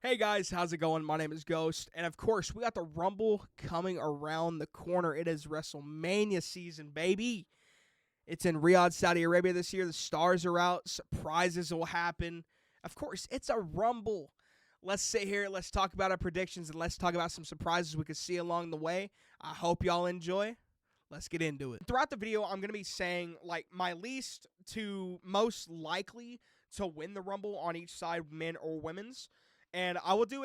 Hey guys, how's it going? My name is Ghost, and of course, we got the Rumble coming around the corner. It is WrestleMania season, baby. It's in Riyadh, Saudi Arabia this year. The stars are out. Surprises will happen. Of course, it's a Rumble. Let's sit here, let's talk about our predictions, and let's talk about some surprises we could see along the way. I hope y'all enjoy. Let's get into it. Throughout the video, I'm going to be saying like my least to most likely to win the Rumble on each side, men or women's. And I will do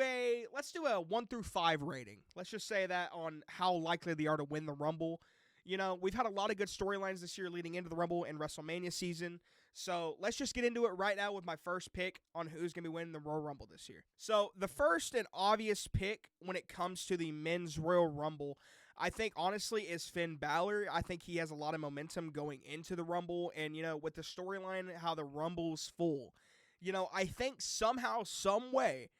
let's do a 1 through 5 rating. Let's just say that on how likely they are to win the Rumble. You know, we've had a lot of good storylines this year leading into the Rumble and WrestleMania season. So let's just get into it right now with my first pick on who's going to be winning the Royal Rumble this year. So the first and obvious pick when it comes to the men's Royal Rumble, I think honestly is Finn Balor. I think he has a lot of momentum going into the Rumble. And, you know, with the storyline, how the Rumble's full. You know, I think somehow, some way,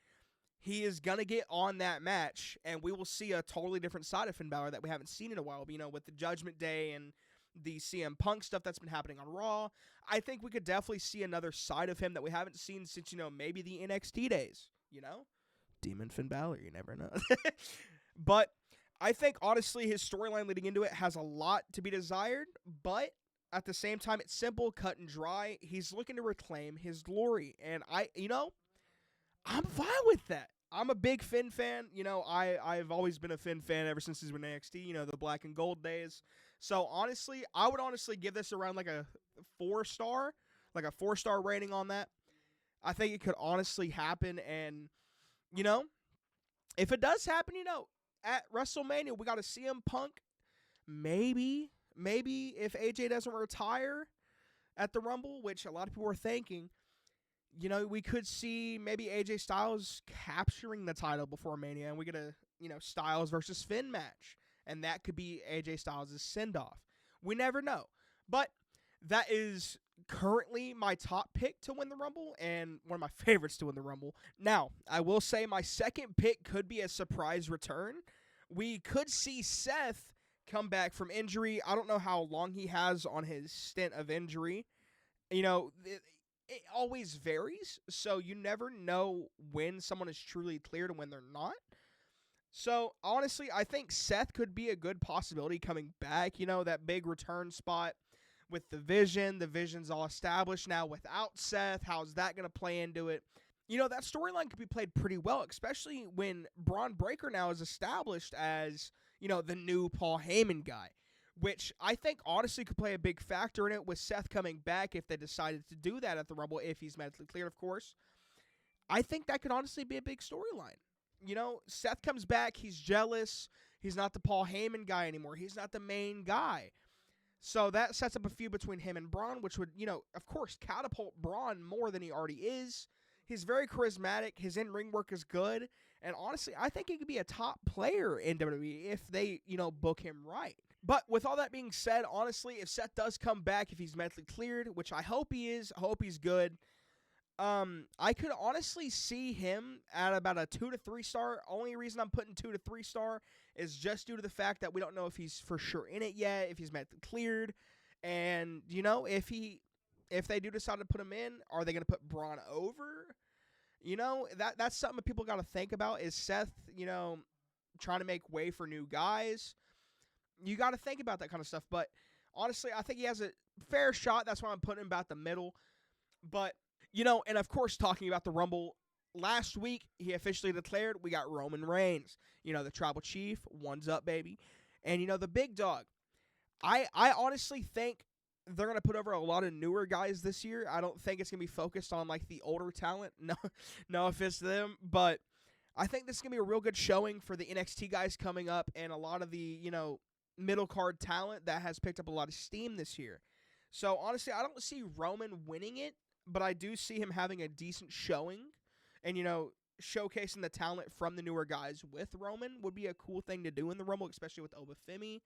he is going to get on that match, and we will see a totally different side of Finn Balor that we haven't seen in a while. You know, with the Judgment Day and the CM Punk stuff that's been happening on Raw, I think we could definitely see another side of him that we haven't seen since, you know, maybe the NXT days, you know? Demon Finn Balor, you never know. But I think, honestly, his storyline leading into it has a lot to be desired, but at the same time, it's simple, cut and dry. He's looking to reclaim his glory, and I'm fine with that. I'm a big Finn fan. You know, I've always been a Finn fan ever since he's been in NXT, you know, the black and gold days. So, honestly, I would honestly give this around like a 4-star, like a 4-star rating on that. I think it could honestly happen, and, you know, if it does happen, you know, at WrestleMania, we got to CM Punk. Maybe if AJ doesn't retire at the Rumble, which a lot of people were thinking, you know, we could see maybe AJ Styles capturing the title before Mania, and we get a, you know, Styles versus Finn match, and that could be AJ Styles' send-off. We never know. But that is currently my top pick to win the Rumble, and one of my favorites to win the Rumble. Now, I will say my second pick could be a surprise return. We could see Seth come back from injury. I don't know how long he has on his stint of injury. You know, it always varies, so you never know when someone is truly cleared and when they're not. So, honestly, I think Seth could be a good possibility coming back. You know, that big return spot with the Vision. The Vision's all established now without Seth. How's that going to play into it? You know, that storyline could be played pretty well, especially when Braun Breaker now is established as, you know, the new Paul Heyman guy, which I think honestly could play a big factor in it with Seth coming back if they decided to do that at the Rumble, if he's medically cleared, of course. I think that could honestly be a big storyline. You know, Seth comes back, he's jealous, he's not the Paul Heyman guy anymore, he's not the main guy. So that sets up a feud between him and Braun, which would, you know, of course, catapult Braun more than he already is. He's very charismatic. His in-ring work is good. And honestly, I think he could be a top player in WWE if they, you know, book him right. But with all that being said, honestly, if Seth does come back, if he's medically cleared, which I hope he is, I hope he's good, I could honestly see him at about a 2 to 3 star. Only reason I'm putting 2 to 3 star is just due to the fact that we don't know if he's for sure in it yet, if he's medically cleared. And, you know, if they do decide to put him in, are they going to put Braun over? You know, that's something that people got to think about. Is Seth, you know, trying to make way for new guys? You got to think about that kind of stuff. But honestly, I think he has a fair shot. That's why I'm putting him about the middle. But, you know, and of course, talking about the Rumble, last week he officially declared we got Roman Reigns. You know, the tribal chief, one's up, baby. And, you know, the big dog. I honestly think they're going to put over a lot of newer guys this year. I don't think it's going to be focused on, like, the older talent. No offense to them. But I think this is going to be a real good showing for the NXT guys coming up and a lot of the, you know, middle card talent that has picked up a lot of steam this year. So, honestly, I don't see Roman winning it, but I do see him having a decent showing. And, you know, showcasing the talent from the newer guys with Roman would be a cool thing to do in the Rumble, especially with Obafemi.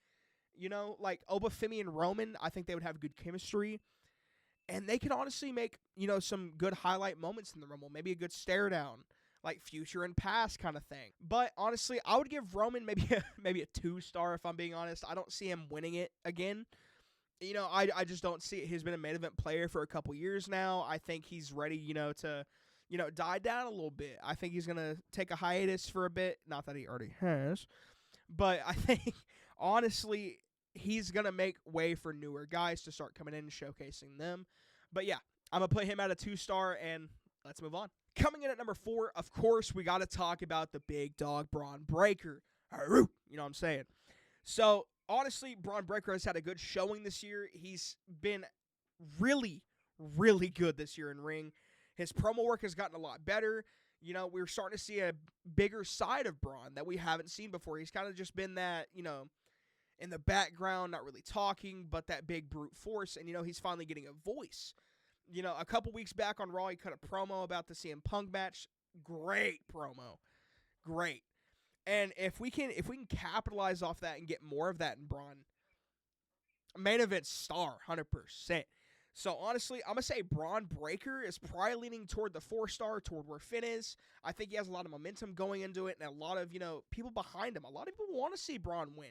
You know, like Obafemi and Roman, I think they would have good chemistry. And they could honestly make, you know, some good highlight moments in the Rumble. Maybe a good stare down, like future and past kind of thing. But honestly, I would give Roman maybe a 2-star if I'm being honest. I don't see him winning it again. You know, I just don't see it. He's been a main event player for a couple years now. I think he's ready, you know, to, died down a little bit. I think he's going to take a hiatus for a bit. Not that he already has. But I think, honestly, he's going to make way for newer guys to start coming in and showcasing them. But yeah, I'm going to put him at a 2-star, and let's move on. Coming in at number 4, of course, we got to talk about the big dog, Braun Breaker. You know what I'm saying? So, honestly, Braun Breaker has had a good showing this year. He's been really, really good this year in ring. His promo work has gotten a lot better. We're starting to see a bigger side of Braun that we haven't seen before. He's kind of just been that, in the background, not really talking, but that big brute force. And, he's finally getting a voice. A couple weeks back on Raw, he cut a promo about the CM Punk match. Great promo. Great. And if we can capitalize off that and get more of that in Braun, main event star, 100%. So, honestly, I'm going to say Braun Breaker is probably leaning toward the 4-star, toward where Finn is. I think he has a lot of momentum going into it and a lot of, people behind him. A lot of people want to see Braun win.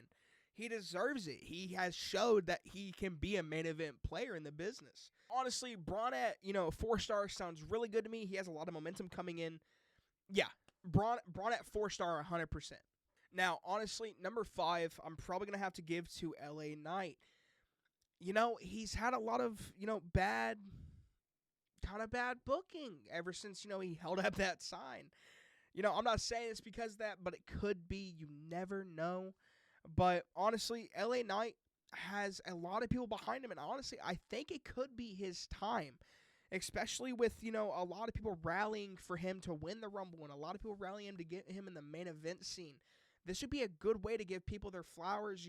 He deserves it. He has showed that he can be a main event player in the business. Honestly, Braun at, 4-star sounds really good to me. He has a lot of momentum coming in. Yeah, Braun at 4-star 100%. Now, honestly, number 5, I'm probably going to have to give to LA Knight. He's had a lot of, bad booking ever since, he held up that sign. I'm not saying it's because of that, but it could be. You never know. But honestly, LA Knight has a lot of people behind him, and honestly, I think it could be his time, especially with, a lot of people rallying for him to win the Rumble and a lot of people rallying him to get him in the main event scene. This would be a good way to give people their flowers,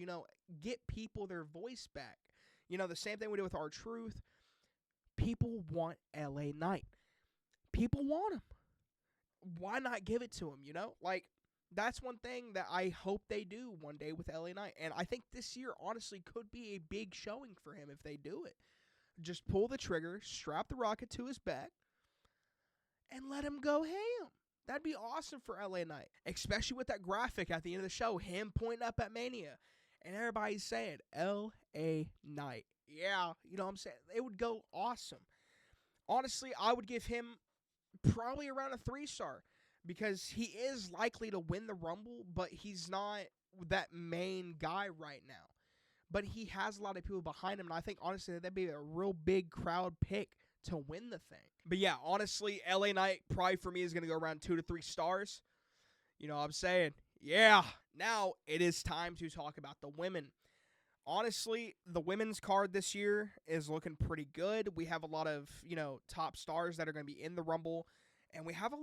get people their voice back. The same thing we did with R-Truth. People want LA Knight. People want him. Why not give it to him, That's one thing that I hope they do one day with LA Knight. And I think this year, honestly, could be a big showing for him if they do it. Just pull the trigger, strap the rocket to his back, and let him go ham. That'd be awesome for LA Knight. Especially with that graphic at the end of the show, him pointing up at Mania. And everybody's saying, L.A. Knight. Yeah, you know what I'm saying? It would go awesome. Honestly, I would give him probably around a 3-star. Because he is likely to win the Rumble, but he's not that main guy right now. But he has a lot of people behind him, and I think, honestly, that'd be a real big crowd pick to win the thing. But yeah, honestly, LA Knight probably for me is going to go around 2 to 3 stars. You know what I'm saying? Yeah. Now it is time to talk about the women. Honestly, the women's card this year is looking pretty good. We have a lot of, top stars that are going to be in the Rumble. And we have a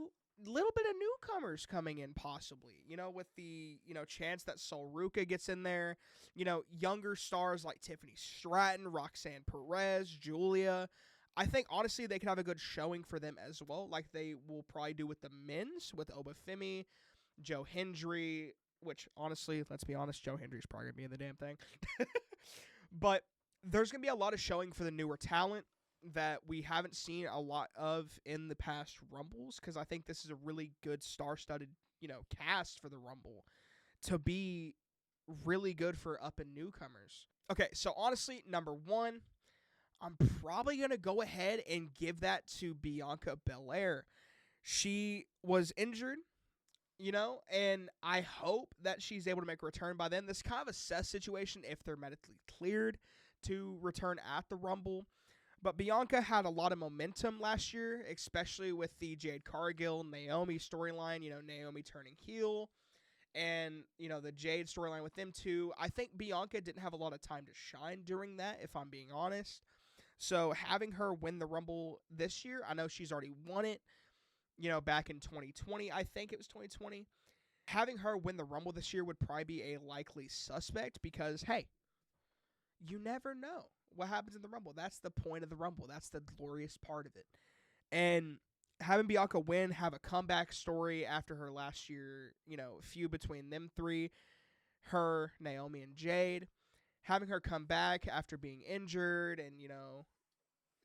little bit of newcomers coming in possibly, with the, chance that Sol Ruca gets in there, younger stars like Tiffany Stratton, Roxanne Perez, Julia. I think, honestly, they can have a good showing for them as well, like they will probably do with the men's, with Obafemi, Joe Hendry, which, honestly, let's be honest, Joe Hendry's probably going to be in the damn thing. But there's going to be a lot of showing for the newer talent that we haven't seen a lot of in the past Rumbles, because I think this is a really good star-studded, cast for the Rumble to be really good for up and newcomers. Okay, so honestly, number 1, I'm probably going to go ahead and give that to Bianca Belair. She was injured, and I hope that she's able to make a return by then. This is kind of a Seth situation if they're medically cleared to return at the Rumble. But Bianca had a lot of momentum last year, especially with the Jade Cargill, Naomi storyline, Naomi turning heel, and, the Jade storyline with them too. I think Bianca didn't have a lot of time to shine during that, if I'm being honest. So having her win the Rumble this year, I know she's already won it, back in 2020. I think it was 2020. Having her win the Rumble this year would probably be a likely suspect because, hey, you never know what happens in the Rumble. That's the point of the Rumble. That's the glorious part of it. And having Bianca win, have a comeback story after her last year, feud between them three, her, Naomi, and Jade, having her come back after being injured and,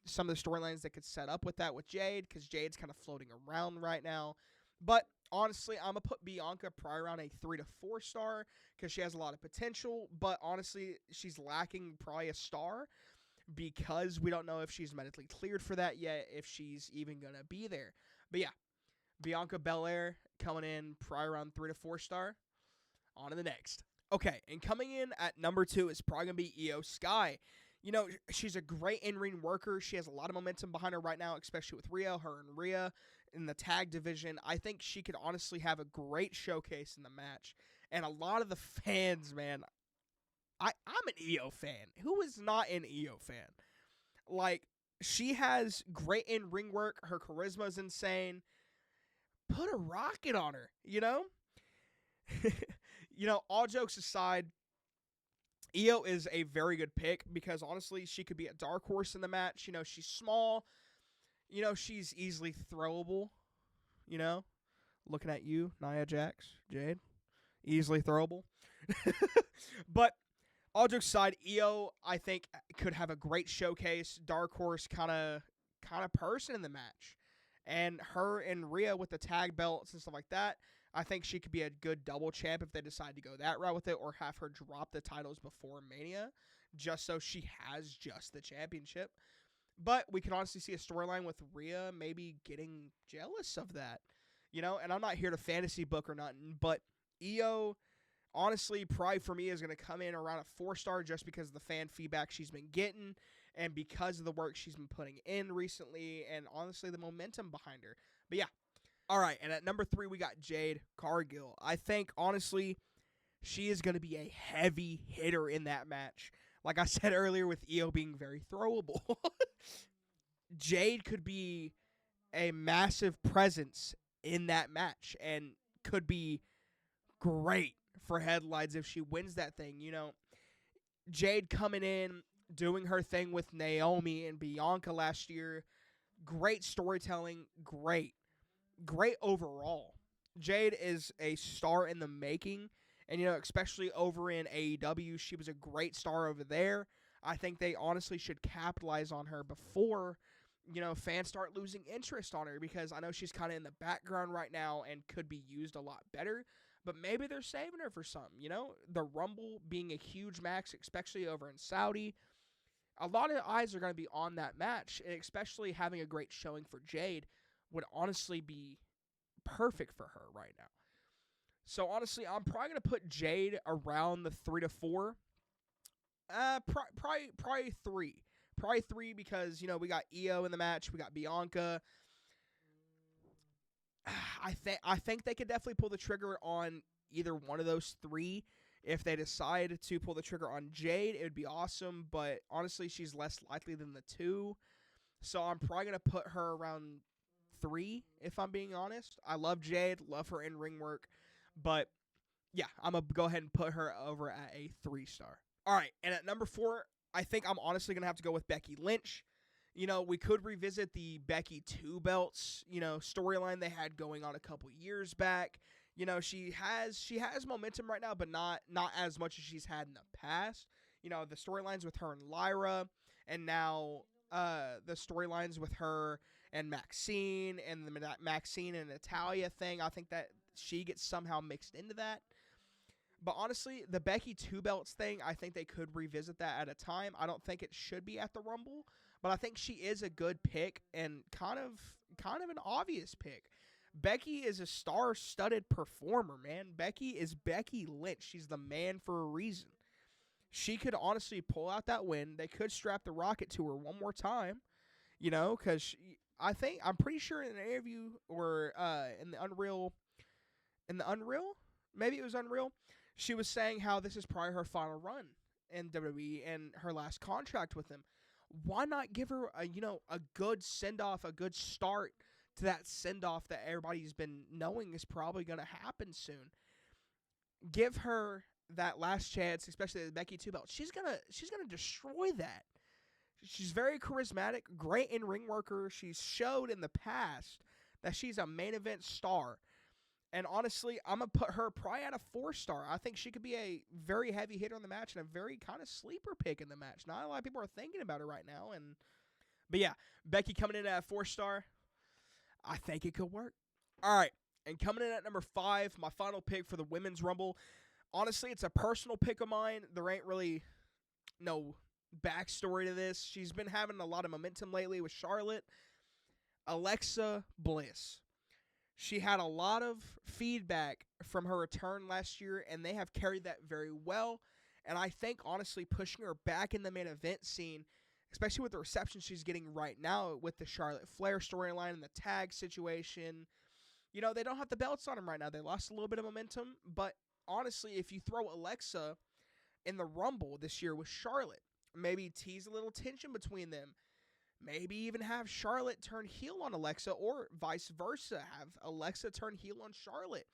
some of the storylines that could set up with that with Jade, because Jade's kind of floating around right now. But honestly, I'm going to put Bianca probably around a 3 to 4 star because she has a lot of potential. But honestly, she's lacking probably a star because we don't know if she's medically cleared for that yet, if she's even going to be there. But yeah, Bianca Belair coming in probably around 3 to 4 star. On to the next. Okay, and coming in at number 2 is probably going to be Io Sky. You know, she's a great in-ring worker. She has a lot of momentum behind her right now, especially with Rhea, her and Rhea in the tag division. I think she could honestly have a great showcase in the match. And a lot of the fans, man, I'm an Io fan. Who is not an Io fan? Like, she has great in-ring work. Her charisma is insane. Put a rocket on her, you know? You know, all jokes aside, Io is a very good pick because, honestly, she could be a dark horse in the match. You know, she's small. You know, she's easily throwable. You know? Looking at you, Nia Jax, Jade. Easily throwable. But all jokes aside, Io, I think, could have a great showcase, dark horse kind of person in the match. And her and Rhea with the tag belts and stuff like that, I think she could be a good double champ if they decide to go that route with it, or have her drop the titles before Mania, just so she has just the championship. But we can honestly see a storyline with Rhea maybe getting jealous of that, you know. And I'm not here to fantasy book or nothing, but Io, honestly, probably for me is going to come in around a 4 star just because of the fan feedback she's been getting and because of the work she's been putting in recently and honestly the momentum behind her. But yeah. All right, and at number 3, we got Jade Cargill. I think, honestly, she is going to be a heavy hitter in that match. Like I said earlier with Io being very throwable. Jade could be a massive presence in that match and could be great for headlines if she wins that thing. You know, Jade coming in, doing her thing with Naomi and Bianca last year. Great storytelling, great overall. Jade is a star in the making, and you know, especially over in AEW, she was a great star over there. I think they honestly should capitalize on her before, you know, fans start losing interest on her, because I know she's kind of in the background right now and could be used a lot better, but maybe they're saving her for something, you know? The Rumble being a huge match, especially over in Saudi, a lot of eyes are going to be on that match, and especially having a great showing for Jade would honestly be perfect for her right now. So honestly, I'm probably going to put Jade around the 3 to 4. Probably 3. Probably 3 because, you know, we got Io in the match, we got Bianca. I think they could definitely pull the trigger on either one of those 3. If they decide to pull the trigger on Jade, it would be awesome, but honestly, she's less likely than the 2. So I'm probably going to put her around 3, if I'm being honest. I love Jade, love her in-ring work, but yeah, I'm going to go ahead and put her over at a 3 star. All right, and at number 4, I think I'm honestly going to have to go with Becky Lynch. You know, we could revisit the Becky 2 belts, you know, storyline they had going on a couple years back. You know, she has momentum right now, but not as much as she's had in the past. You know, the storylines with her and Lyra, and now the storylines with her and Maxine, and the Maxine and Natalia thing, I think that she gets somehow mixed into that. But honestly, the Becky 2 belts thing, I think they could revisit that at a time. I don't think it should be at the Rumble, but I think she is a good pick and kind of an obvious pick. Becky is a star-studded performer, man. Becky is Becky Lynch. She's the man for a reason. She could honestly pull out that win. They could strap the rocket to her one more time, you know, because I'm pretty sure in an interview or in the Unreal, maybe it was Unreal, she was saying how this is probably her final run in WWE and her last contract with them. Why not give her a good send-off, a good start to that send-off that everybody's been knowing is probably going to happen soon? Give her that last chance, especially the Becky 2 belt. She's gonna destroy that. She's very charismatic, great in-ring worker. She's showed in the past that she's a main event star. And honestly, I'm going to put her probably at a 4 star. I think she could be a very heavy hitter in the match and a very kind of sleeper pick in the match. Not a lot of people are thinking about her right now. But yeah, Becky coming in at a 4 star. I think it could work. All right, and coming in at number 5, my final pick for the Women's Rumble. Honestly, it's a personal pick of mine. There ain't really no backstory to this. She's been having a lot of momentum lately with Charlotte. Alexa Bliss. She had a lot of feedback from her return last year, and they have carried that very well. And I think, honestly, pushing her back in the main event scene, especially with the reception she's getting right now with the Charlotte Flair storyline and the tag situation, they don't have the belts on them right now. They lost a little bit of momentum. But honestly, if you throw Alexa in the Rumble this year with Charlotte, maybe tease a little tension between them, maybe even have Charlotte turn heel on Alexa, or vice versa, have Alexa turn heel on Charlotte.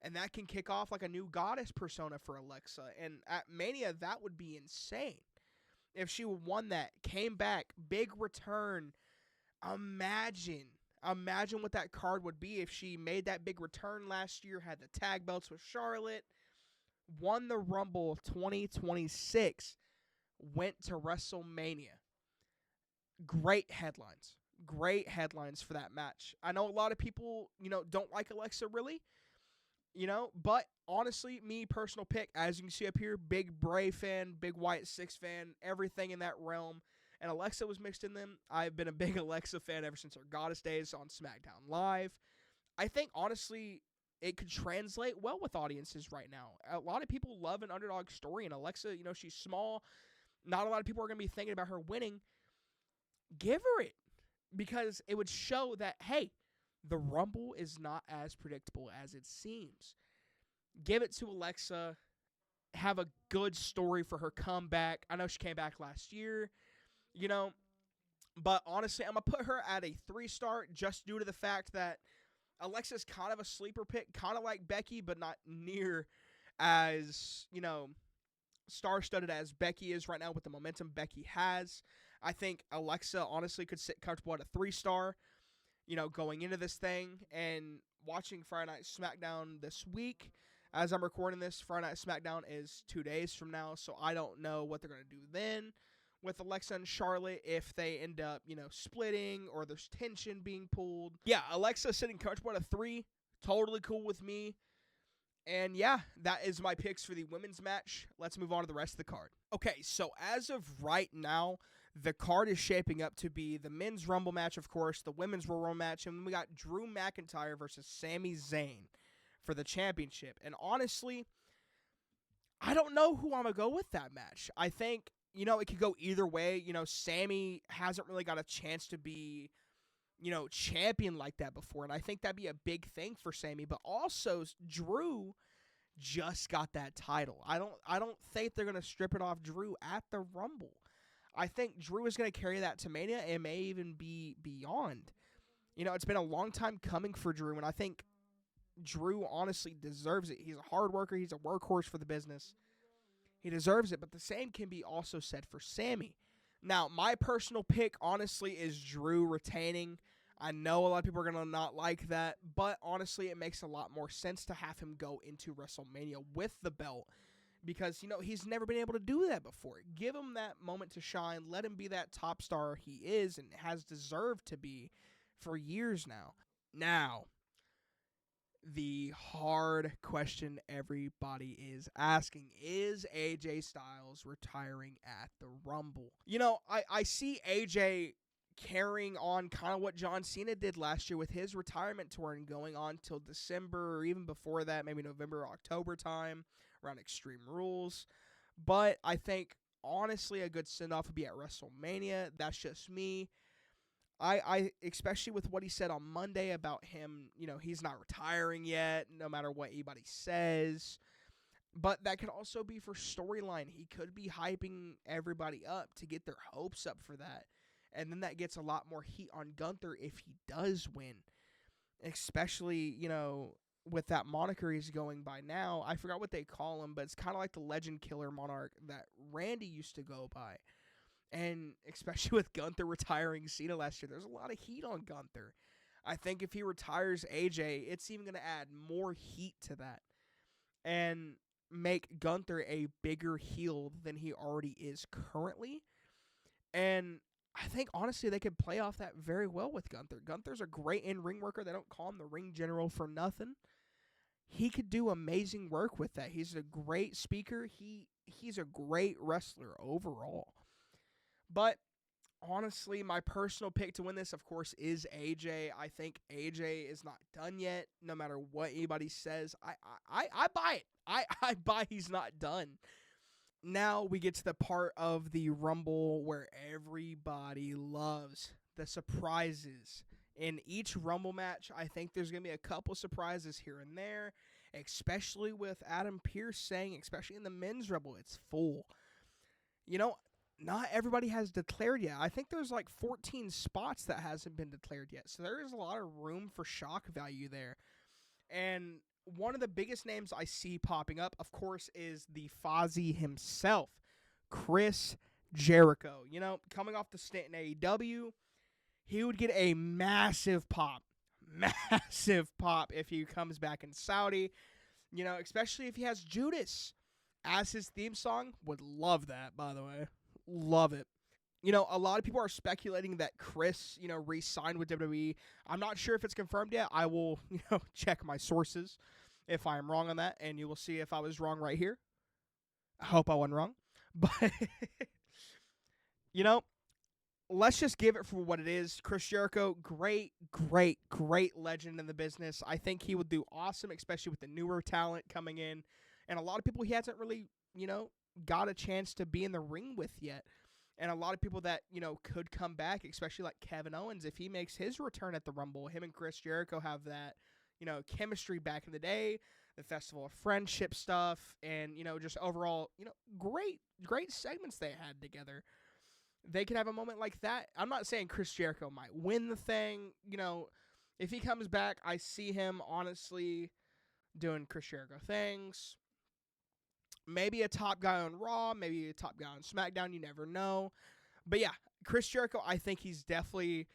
And that can kick off like a new goddess persona for Alexa. And at Mania, that would be insane. If she won that, came back, big return, imagine what that card would be if she made that big return last year, had the tag belts with Charlotte, won the Rumble 2026, went to WrestleMania. Great headlines for that match. I know a lot of people, don't like Alexa really, but honestly, me, personal pick, as you can see up here, big Bray fan, big Wyatt Six fan, everything in that realm, and Alexa was mixed in them. I've been a big Alexa fan ever since her Goddess days on SmackDown Live. I think, honestly, it could translate well with audiences right now. A lot of people love an underdog story, and Alexa, she's small. Not a lot of people are going to be thinking about her winning. Give her it, because it would show that, hey, the Rumble is not as predictable as it seems. Give it to Alexa. Have a good story for her comeback. I know she came back last year, but honestly, I'm going to put her at a 3-star just due to the fact that Alexa's kind of a sleeper pick, kind of like Becky, but not near as, star-studded as Becky is right now with the momentum Becky has. I think Alexa honestly could sit comfortable at a 3-star, going into this thing. And watching Friday Night SmackDown this week, as I'm recording this, Friday Night SmackDown is 2 days from now, so I don't know what they're going to do then with Alexa and Charlotte, if they end up, splitting or there's tension being pulled. Yeah, Alexa sitting comfortable at a 3, totally cool with me. And yeah, that is my picks for the women's match. Let's move on to the rest of the card. Okay, so as of right now, the card is shaping up to be the men's Rumble match, of course, the women's Royal Rumble match, and we got Drew McIntyre versus Sami Zayn for the championship. And honestly, I don't know who I'm going to go with that match. I think, it could go either way. Sami hasn't really got a chance to be, champion like that before, and I think that'd be a big thing for Sami. But also, Drew just got that title. I don't think they're gonna strip it off Drew at the Rumble. I think Drew is gonna carry that to Mania and may even be beyond. It's been a long time coming for Drew, and I think Drew honestly deserves it. He's a hard worker. He's a workhorse for the business. He deserves it, but the same can be also said for Sami. Now, my personal pick, honestly, is Drew retaining. I know a lot of people are going to not like that, but honestly, it makes a lot more sense to have him go into WrestleMania with the belt because, he's never been able to do that before. Give him that moment to shine. Let him be that top star he is and has deserved to be for years now. Now, the hard question everybody is asking, is AJ Styles retiring at the Rumble? I see AJ carrying on kind of what John Cena did last year with his retirement tour and going on till December or even before that, maybe November, October time around Extreme Rules. But I think, honestly, a good send-off would be at WrestleMania. That's just me. I especially with what he said on Monday about him, he's not retiring yet, no matter what anybody says. But that could also be for storyline. He could be hyping everybody up to get their hopes up for that. And then that gets a lot more heat on Gunther if he does win. Especially, with that moniker he's going by now. I forgot what they call him, but it's kind of like the Legend Killer Monarch that Randy used to go by. And especially with Gunther retiring Cena last year, there's a lot of heat on Gunther. I think if he retires AJ, it's even going to add more heat to that and make Gunther a bigger heel than he already is currently. And I think, honestly, they could play off that very well with Gunther. Gunther's a great in-ring worker. They don't call him the ring general for nothing. He could do amazing work with that. He's a great speaker. He's a great wrestler overall. But Honestly, my personal pick to win this, of course, is AJ. I think AJ is not done yet, no matter what anybody says. I buy it. I buy he's not done. Now we get to the part of the Rumble where everybody loves the surprises. In each Rumble match, I think there's going to be a couple surprises here and there, especially with Adam Pearce saying, especially in the men's Rumble, it's full. You know, not everybody has declared yet. I think there's like 14 spots that hasn't been declared yet. So there is a lot of room for shock value there. And one of the biggest names I see popping up, of course, is the Fozzy himself, Chris Jericho. You know, coming off the stint in AEW, he would get a massive pop if he comes back in Saudi. You know, especially if he has Judas as his theme song. Would love that, by the way. Love it. You know, a lot of people are speculating that Chris, re-signed with WWE. I'm not sure if it's confirmed yet. I will, check my sources if I am wrong on that, and you will see if I was wrong right here. I hope I wasn't wrong. But, let's just give it for what it is. Chris Jericho, great legend in the business. I think he would do awesome, especially with the newer talent coming in. And a lot of people he hasn't really, got a chance to be in the ring with yet. And a lot of people that, could come back, especially like Kevin Owens, if he makes his return at the Rumble. Him and Chris Jericho have that, chemistry back in the day, the Festival of Friendship stuff, and, just overall, great segments they had together. They could have a moment like that. I'm not saying Chris Jericho might win the thing. If he comes back, I see him, honestly, doing Chris Jericho things. Maybe a top guy on Raw, maybe a top guy on SmackDown, you never know. But yeah, Chris Jericho, I think he's definitely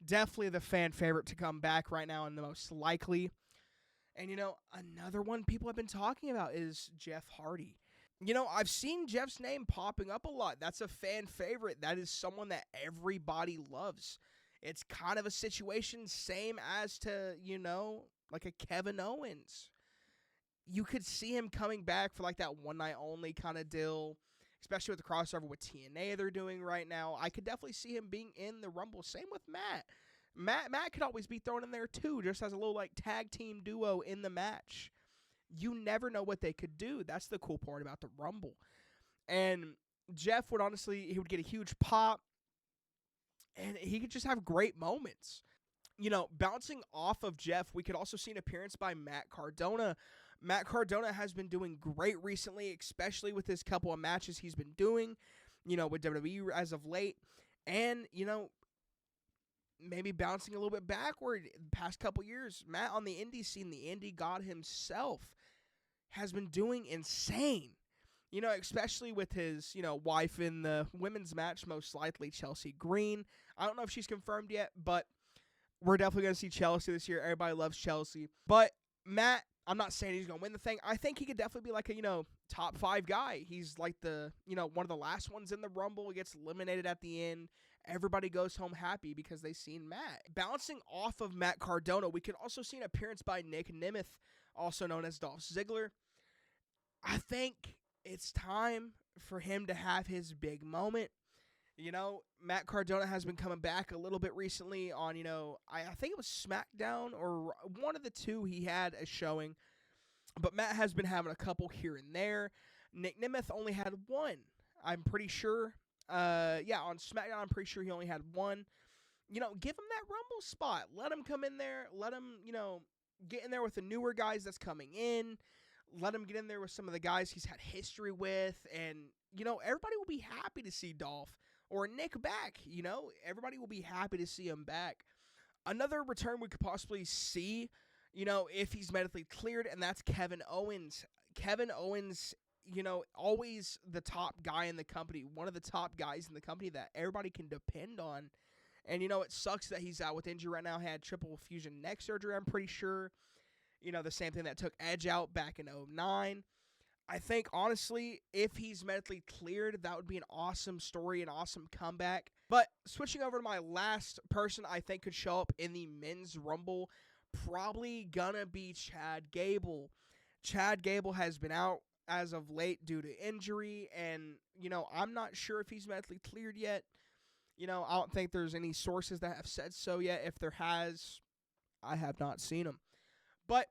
the fan favorite to come back right now and the most likely. And, another one people have been talking about is Jeff Hardy. I've seen Jeff's name popping up a lot. That's a fan favorite. That is someone that everybody loves. It's kind of a situation same as to, like a Kevin Owens. You could see him coming back for like that one night only kind of deal, especially with the crossover with TNA they're doing right now. I could definitely see him being in the Rumble. Same with Matt. Matt could always be thrown in there too, just as a little like tag team duo in the match. You never know what they could do. That's the cool part about the Rumble. And Jeff would he would get a huge pop, and he could just have great moments. Bouncing off of Jeff, we could also see an appearance by Matt Cardona. Matt Cardona has been doing great recently, especially with his couple of matches he's been doing, with WWE as of late. And, maybe bouncing a little bit backward the past couple years, Matt on the indie scene, the indie god himself, has been doing insane. Especially with his, wife in the women's match, most likely Chelsea Green. I don't know if she's confirmed yet, but we're definitely going to see Chelsea this year. Everybody loves Chelsea. But Matt, I'm not saying he's going to win the thing. I think he could definitely be like a, top 5 guy. He's like the, one of the last ones in the Rumble. He gets eliminated at the end. Everybody goes home happy because they seen Matt. Bouncing off of Matt Cardona, we could also see an appearance by Nick Nemeth, also known as Dolph Ziggler. I think it's time for him to have his big moment. Matt Cardona has been coming back a little bit recently on, I think it was SmackDown or one of the two he had a showing. But Matt has been having a couple here and there. Nick Nemeth only had one, I'm pretty sure. On SmackDown, I'm pretty sure he only had one. Give him that Rumble spot. Let him come in there. Let him, get in there with the newer guys that's coming in. Let him get in there with some of the guys he's had history with. And, everybody will be happy to see Dolph or Nick back. Everybody will be happy to see him back. Another return we could possibly see, if he's medically cleared, and that's Kevin Owens. Kevin Owens, always the top guy in the company, one of the top guys in the company that everybody can depend on. And, it sucks that he's out with injury right now. Had triple fusion neck surgery, I'm pretty sure. The same thing that took Edge out back in 2009. I think, honestly, if he's medically cleared, that would be an awesome story, an awesome comeback. But switching over to my last person I think could show up in the men's Rumble, probably gonna be Chad Gable. Chad Gable has been out as of late due to injury, and, I'm not sure if he's medically cleared yet. I don't think there's any sources that have said so yet. If there has, I have not seen them. But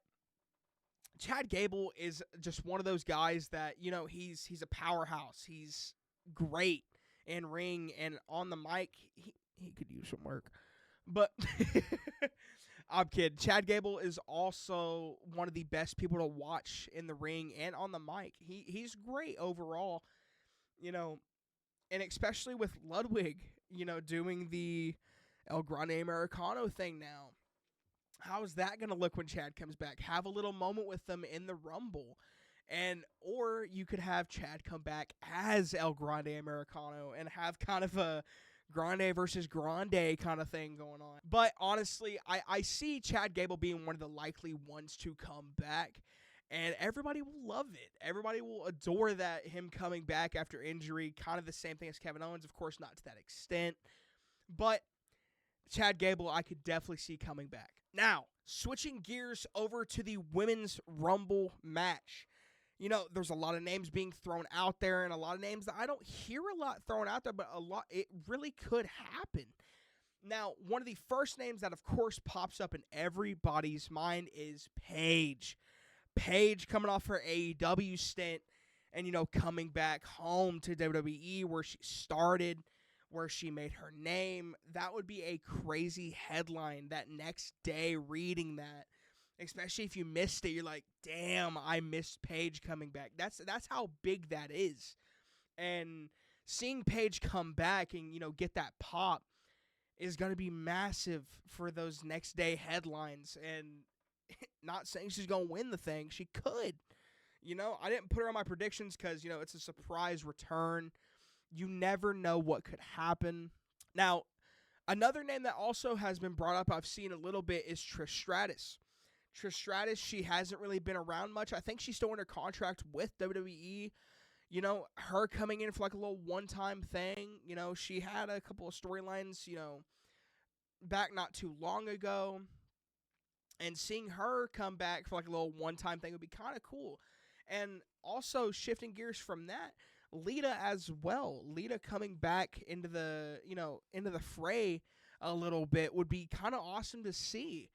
Chad Gable is just one of those guys that, he's a powerhouse. He's great in ring and on the mic. He could use some work. But I'm kidding. Chad Gable is also one of the best people to watch in the ring and on the mic. He's great overall, and especially with Ludwig, doing the El Grande Americano thing now. How's that going to look when Chad comes back? Have a little moment with them in the Rumble. Or you could have Chad come back as El Grande Americano and have kind of a Grande versus Grande kind of thing going on. But honestly, I see Chad Gable being one of the likely ones to come back. And everybody will love it. Everybody will adore him coming back after injury. Kind of the same thing as Kevin Owens. Of course, not to that extent. But Chad Gable, I could definitely see coming back. Now, switching gears over to the Women's Rumble match. There's a lot of names being thrown out there and a lot of names that I don't hear a lot thrown out there, but it really could happen. Now, one of the first names that, of course, pops up in everybody's mind is Paige. Paige coming off her AEW stint and, coming back home to WWE where she started, where she made her name. That would be a crazy headline that next day reading that. Especially if you missed it, you're like, damn, I missed Paige coming back. That's how big that is. And seeing Paige come back and, get that pop is going to be massive for those next day headlines. And not saying she's going to win the thing. She could. I didn't put her on my predictions because, it's a surprise return. You never know what could happen. Now, another name that also has been brought up, I've seen a little bit, is Trish Stratus. Trish Stratus, she hasn't really been around much. I think she's still under contract with WWE. Her coming in for like a little one-time thing. She had a couple of storylines, back not too long ago. And seeing her come back for like a little one-time thing would be kind of cool. And also shifting gears from that, Lita as well. Lita coming back into the fray a little bit would be kind of awesome to see.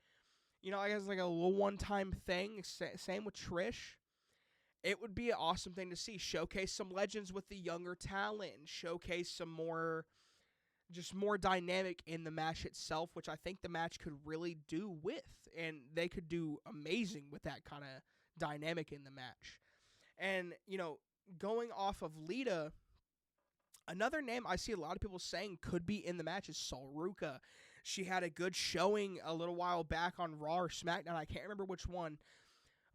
I guess like a little one-time thing. Same with Trish. It would be an awesome thing to see. Showcase some legends with the younger talent and showcase some more dynamic in the match itself, which I think the match could really do with. And they could do amazing with that kind of dynamic in the match. And, going off of Lita, another name I see a lot of people saying could be in the match is Sol Ruca. She had a good showing a little while back on Raw or SmackDown. I can't remember which one.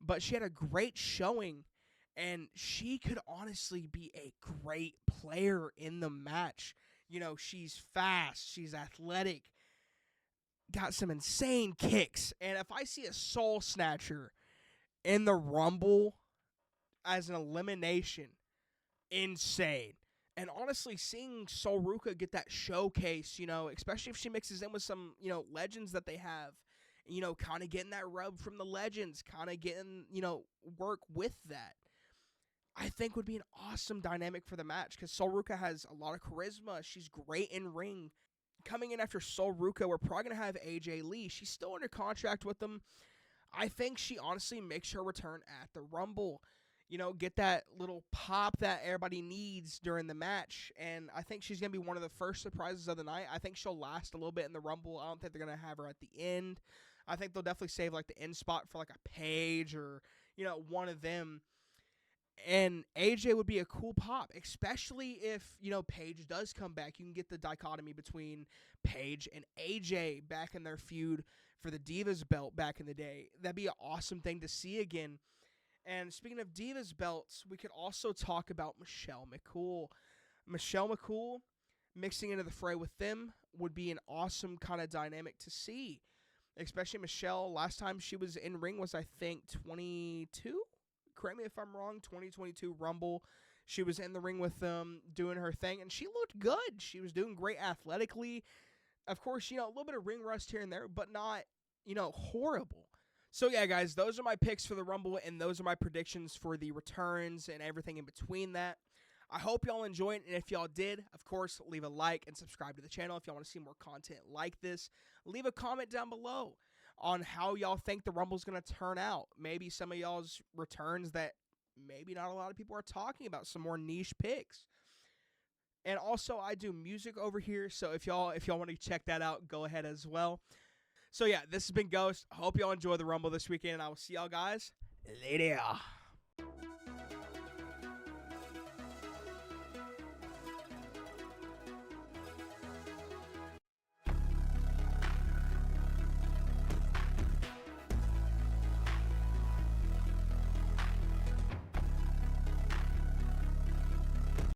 But she had a great showing. And she could honestly be a great player in the match. She's fast. She's athletic. Got some insane kicks. And if I see a Soul Snatcher in the Rumble as an elimination, insane. And honestly, seeing Sol Ruca get that showcase, especially if she mixes in with some, legends that they have, kind of getting that rub from the legends, kind of getting, work with that, I think would be an awesome dynamic for the match because Sol Ruca has a lot of charisma. She's great in ring. Coming in after Sol Ruca, we're probably going to have AJ Lee. She's still under contract with them. I think she honestly makes her return at the Rumble. Get that little pop that everybody needs during the match. And I think she's going to be one of the first surprises of the night. I think she'll last a little bit in the Rumble. I don't think they're going to have her at the end. I think they'll definitely save like the end spot for like a Paige or, one of them. And AJ would be a cool pop, especially if, Paige does come back. You can get the dichotomy between Paige and AJ back in their feud for the Divas belt back in the day. That'd be an awesome thing to see again. And speaking of Divas belts, we could also talk about Michelle McCool. Michelle McCool mixing into the fray with them would be an awesome kind of dynamic to see. Especially Michelle, last time she was in ring was, I think, 22? Correct me if I'm wrong, 2022 Rumble. She was in the ring with them doing her thing, and she looked good. She was doing great athletically. Of course, a little bit of ring rust here and there, but not, horrible. So, yeah, guys, those are my picks for the Rumble, and those are my predictions for the returns and everything in between that. I hope y'all enjoyed it, and if y'all did, of course, leave a like and subscribe to the channel if y'all want to see more content like this. Leave a comment down below on how y'all think the Rumble's going to turn out. Maybe some of y'all's returns that maybe not a lot of people are talking about, some more niche picks. And also, I do music over here, so if y'all want to check that out, go ahead as well. So yeah, this has been Ghost. I hope y'all enjoy the Rumble this weekend, and I will see y'all guys later.